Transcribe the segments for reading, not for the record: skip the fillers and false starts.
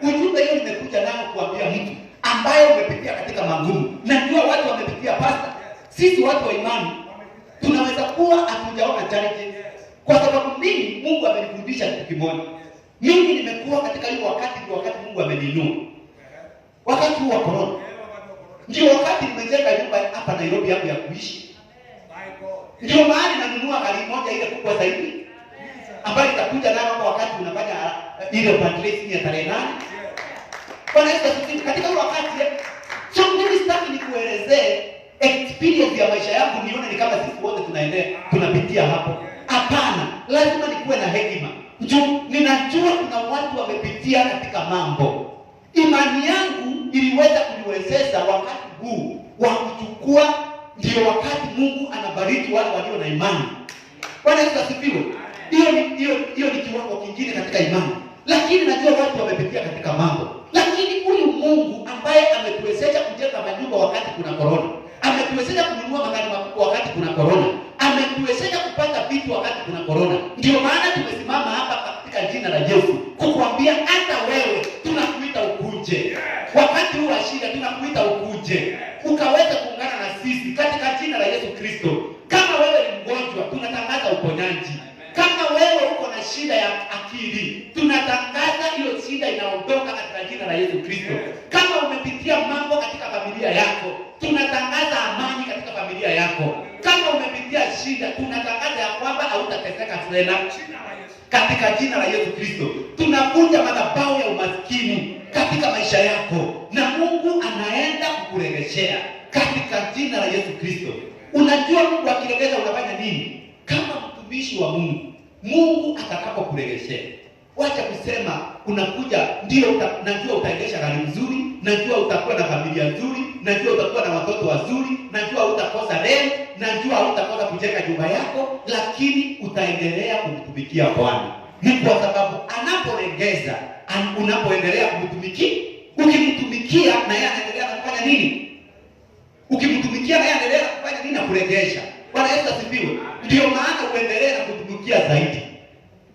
Ujumbe hiyo nimekuja nao kuambia mtu ambaye umepitia katika magumu. Najua watu wamepitia pasta. Sisi watu wa imani tunaweza kuwa hatujaona challenge. Kwa sababu mimi Mungu amenifundisha kitu kimoja. Mimi nimekuwa katika hiyo wakati Mungu ameniinua. Wakati wa corona. Ndio wakati nimejenga nyumba hapa Nairobi yangu ya kuishi. Ndio maana nanunua gari moja ile kubwa zaidi ambayo itakuja nayo hapo wakati unafanya ile fundraising ya tarehe 8. Bwana Yesu asifiwe. Katika huo wakati mimi sitaki nikuelezee experience ya maisha yangu nione ni kama sisi wote tunapitia hapo. Hapana, lazima nikuwe na hekima. Ninajua kuna watu wamepitia katika mambo. Imani yangu iliweza kuniwezesha wakati huu wa kuchukua, ndio wakati Mungu anabariki wale walio na imani. Bwana Yesu asifiwe. Hiyo ni kiwango kingine katika imani. Lakini najua watu wamepitia katika mambo. Lakini huyu Mungu ambaye ametuwezesha kujenga majumba wakati kuna corona, ametuwezesha kununua magari makubwa wakati kuna corona, ametuwezesha kupata vitu wakati kuna corona. Ndio maana tumesimama hapa katika jina la Yesu kukuambia hata wewe tunakuita ukuje. Wakati huu wa shida tunakuita ukuje. Ukaweza kuungana na sisi katika jina la Yesu Kristo. Kama wewe ni mgonjwa, tunatangaza uponyaji. Kama wewe uko na shida ya akili, tunatangaza hiyo shida inaondoka katika jina la Yesu Kristo. Kama umepitia mambo katika familia yako, tunatangaza amani katika familia yako. Kama umepitia shida, tunatangaza ya kwamba hautateseka tena katika jina la Yesu Kristo. Tunavunja madhabahu ya umaskini katika maisha yako na Mungu anaenda kukuregeshea katika jina la Yesu Kristo. Unajua Mungu akiregeza unafanya nini? Kama mtumishi wa Mungu atakapokuregeshea, wacha kusema unakuja ndio najua utaendesha gari nzuri, najua utakuwa na familia nzuri, najua utakuwa na watoto wazuri, najua utakosa rent, najua utakosa kujenga nyumba yako, lakini utaendelea kumtumikia Bwana. Ni kwa sababu anaporegeza, unapoendelea kumtumikia, ukimtumikia na yeye anaendelea kufanya nini? Ukimtumikia na yeye anaendelea kufanya nini? Na kuregesha. Bwana Yesu asifiwe. Ndio maana uendelee na kutumikia zaidi.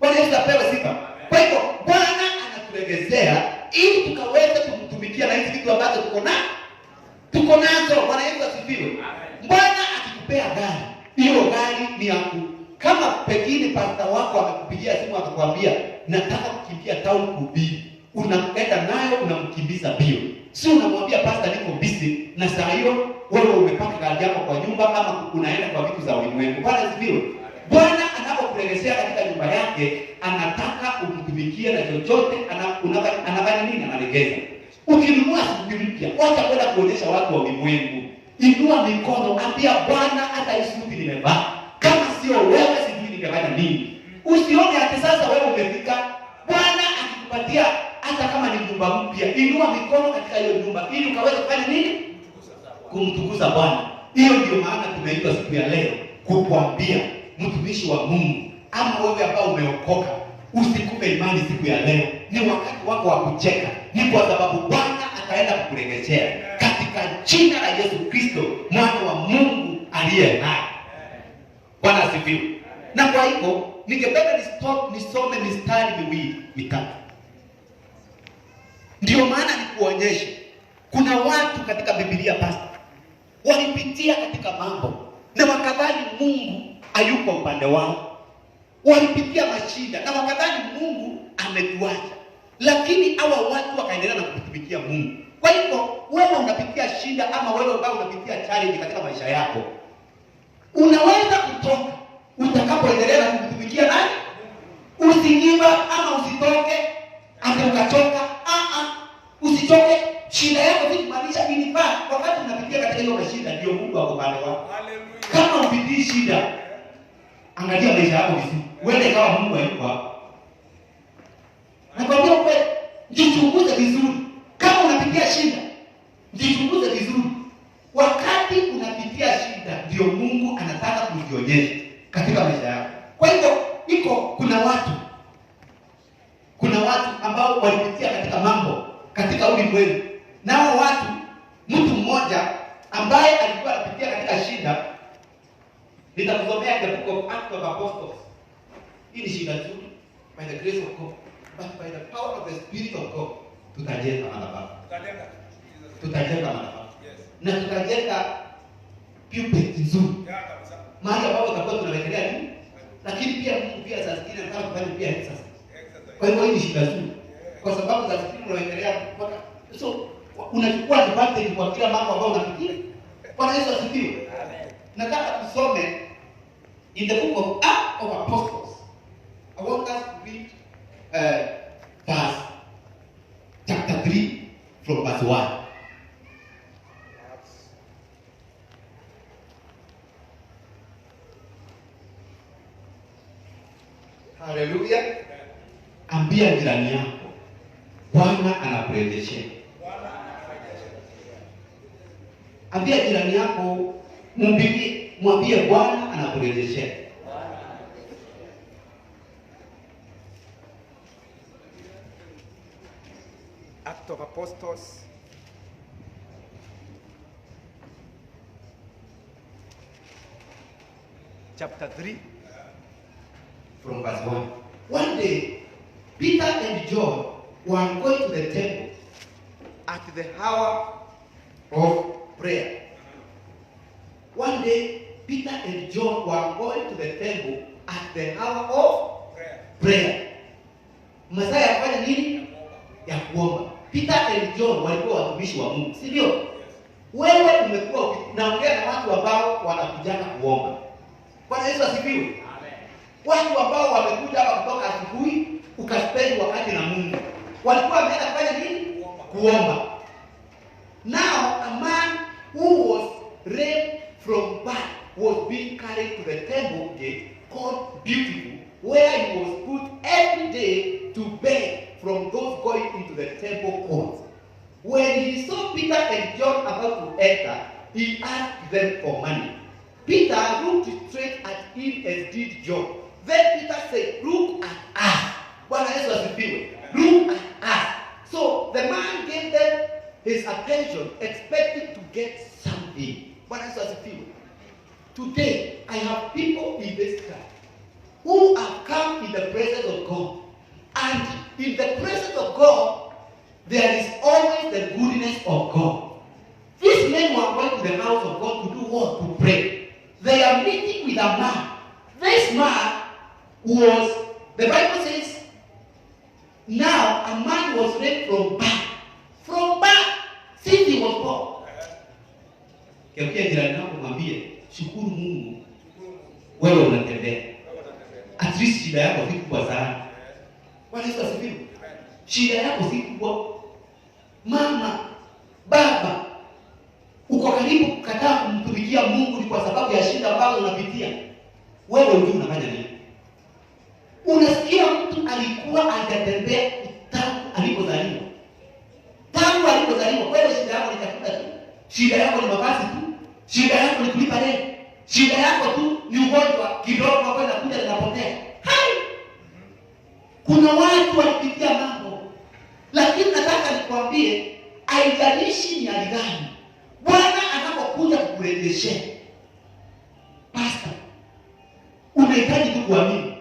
Bwana Yesu apewe sifa. Kwa hivyo Bwana anaturegezea ili tukaweze kumtumikia na hizi vitu ambazo tuko nazo. Bwana Yesu asifiwe. Bwana akikupea gari, hiyo gari ni yako. Kama pengine pastor wako amekupigia simu akakwambia nataka kukimbia town kuhubiri, unaenda nayo unamkimbiza bio. Si unamwambia pastor niko busy na saa hiyo wewe umepaka gari yako kwa nyumba ama unaenda kwa vitu za ulimwengu. Bwana asifiwe. Bwana anapokuregeshea katika nyumba yake, anataka umtumikie na chochote anafanya nini? Anaregeza. Ukinunua suti mpya, wacha kwenda kuonyesha watu wa ulimwengu. Inua mikono, ambia Bwana hata hii suti nimevaa, kama sio wewe sijui ningefanya nini. Usione ati sasa wewe umefika. Bwana akikupatia hata kama ni nyumba mpya, inua mikono katika hiyo nyumba ili ukaweze kufanya nini? Kumtukuza Bwana. Hiyo ndio maana tumeitwa siku ya leo kukuambia mtumishi wa Mungu, ama wewe ambao umeokoka, usikupe imani siku ya leo. Ni wakati wako wa kucheka. Ni kwa sababu Bwana ataenda kukuregeshea katika jina la Yesu Kristo, mwana wa Mungu aliye hai. Bwana asifiwe. Na kwa hivyo ningependa nisome mistari miwili mitatu. Ndio maana nikuonyeshe kuna watu katika Biblia pastor walipitia katika mambo na wakadhani Mungu hayuko upande wao. Walipitia mashida na wakadhani Mungu ametuacha, lakini hawa watu wakaendelea na kutumikia Mungu. Kwa hivyo wewe unapitia shida ama wewe ambao unapitia challenge katika maisha yako, unaweza kutoka utakapoendelea na kutumikia nani? Usigiva ama usitoke hata ukachoka. Usitoke. Shida yako si kumaanisha inifaa. Wakati unapitia katika hiyo shida ndio Mungu ako pale wako. Kama upitii shida, angalia maisha yako vizuri. Wewe kama Mungu hayuko hapo. Nakwambia wewe jichunguze vizuri. Kama unapitia shida, jichunguze vizuri. Wakati unapitia shida ndio Mungu anataka kujionyesha katika maisha yako. Kwa hivyo kuna watu ambao walipitia katika mambo katika ulimwengu. Nao watu, mtu mmoja ambaye alikuwa anapitia katika shida, nitakusomea the book of Acts of Apostles. Hii ni shida tu, by the grace of God, but by the power of the Spirit of God. tutajenga madhabahu. Tutajenga madhabahu. Na tutajenga pulpit nzuri. Mahali ambapo tutakuwa tunawekelea nini? Lakini pia Mungu pia saa zingine anataka kufanya pia exercise. Kwa hivyo hii ni shida nzuri. Kwa sababu saa zingine unawekelea mpaka so unachukua advantage kwa kila mambo ambayo unafikiria. Bwana Yesu asifiwe. Amen. Nataka tusome in the book of Acts of Apostles. I want us to read verse chapter 3 from verse 1. Hallelujah. Ambia jirani yako, Bwana anakurejeshea. Ambia jirani yako, mwambie Bwana anakurejeshea. Acts of Apostles chapter 3 from verse 1. One day, Peter and John were going to the temple at the hour of prayer. One day, Peter and John were going to the temple at the hour of prayer. Masaa ya kufanya nini? Ya kuomba. Peter and John walikuwa watumishi wa Mungu, si ndio? Wewe umekuwa naongea na watu ambao wanakujana kuomba. Bwana Yesu asifiwe. Amen. Watu ambao wamekuja hapa kutoka asubuhi ukaspend wakati na Mungu. Walikuwa wameenda kufanya nini? Kuomba. Now a man who was raped from birth was being carried to the temple gate called Beautiful, where he was put every day to beg from those going into the temple courts. When he saw Peter and John about to enter, he asked them for money. Peter looked straight at him as did John. Then Peter said, "Look at us." Bwana Yesu asifiwe. Look at us. So the man gave them his attention, expecting to get something. Bwana Yesu asifiwe. Today, I have people in this church who have come in the presence of God. And in the presence of God, there is always the goodness of God. These men were going to the house of God to do what? To pray. They are meeting with a man. This man was, the Bible says, now a man was raped from birth. From birth, since he was born. Kia jirani yako mwambie, shukuru Mungu, wewe unatembea. At least shida yako si kubwa sana. Bwana Yesu asifiwe. Shida yako si kubwa. Mama, baba, uko karibu kukataa kumtumikia Mungu ni kwa sababu ya shida ambazo unapitia. Wewe unajua unafanya nini? Unasikia mtu alikuwa hajatembea tangu alipozaliwa. Tangu alipozaliwa, wewe shida yako ni chakula tu. Shida yako ni mavazi tu. Shida yako ni kulipa rent. Shida yako tu ni ugonjwa kidogo ambao unakuja unapotea. Hai! Kuna watu walipitia mambo. Lakini nataka nikwambie, haijalishi ni hali gani, Bwana anapokuja kukurejeshea. Pastor, unahitaji tu kuamini.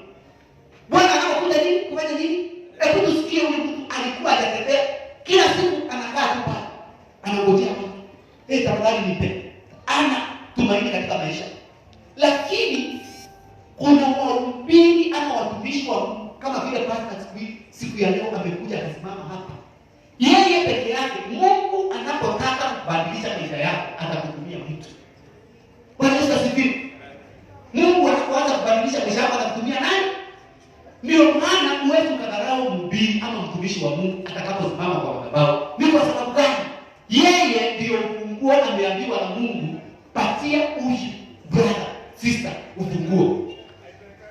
Bwana anapokuja nini? Kufanya nini? Hebu tusikie huyu mtu alikuwa hajatembea. Kila siku anakaa tu pale. Anangojea Mungu. Tafadhali nipe. Ana tumaini katika maisha. Lakini kuna wahubiri ama watumishi wa Mungu kama vile pastor siku ya leo amekuja akasimama hapa. Yeye peke yake, Mungu anapotaka kubadilisha maisha yako atakutumia mtu. Bwana Yesu asifiwe. Mungu anapoanza kubadilisha maisha yako atakutumia nani? Ndio maana huwezi kudharau mhubiri ama mtumishi wa Mungu atakaposimama kwa madhabahu. Ni kwa sababu gani? Yeye ndio ufunguo ameambiwa na Mungu, patia huyu brother, sister ufunguo.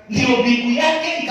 Ndio mbingu yake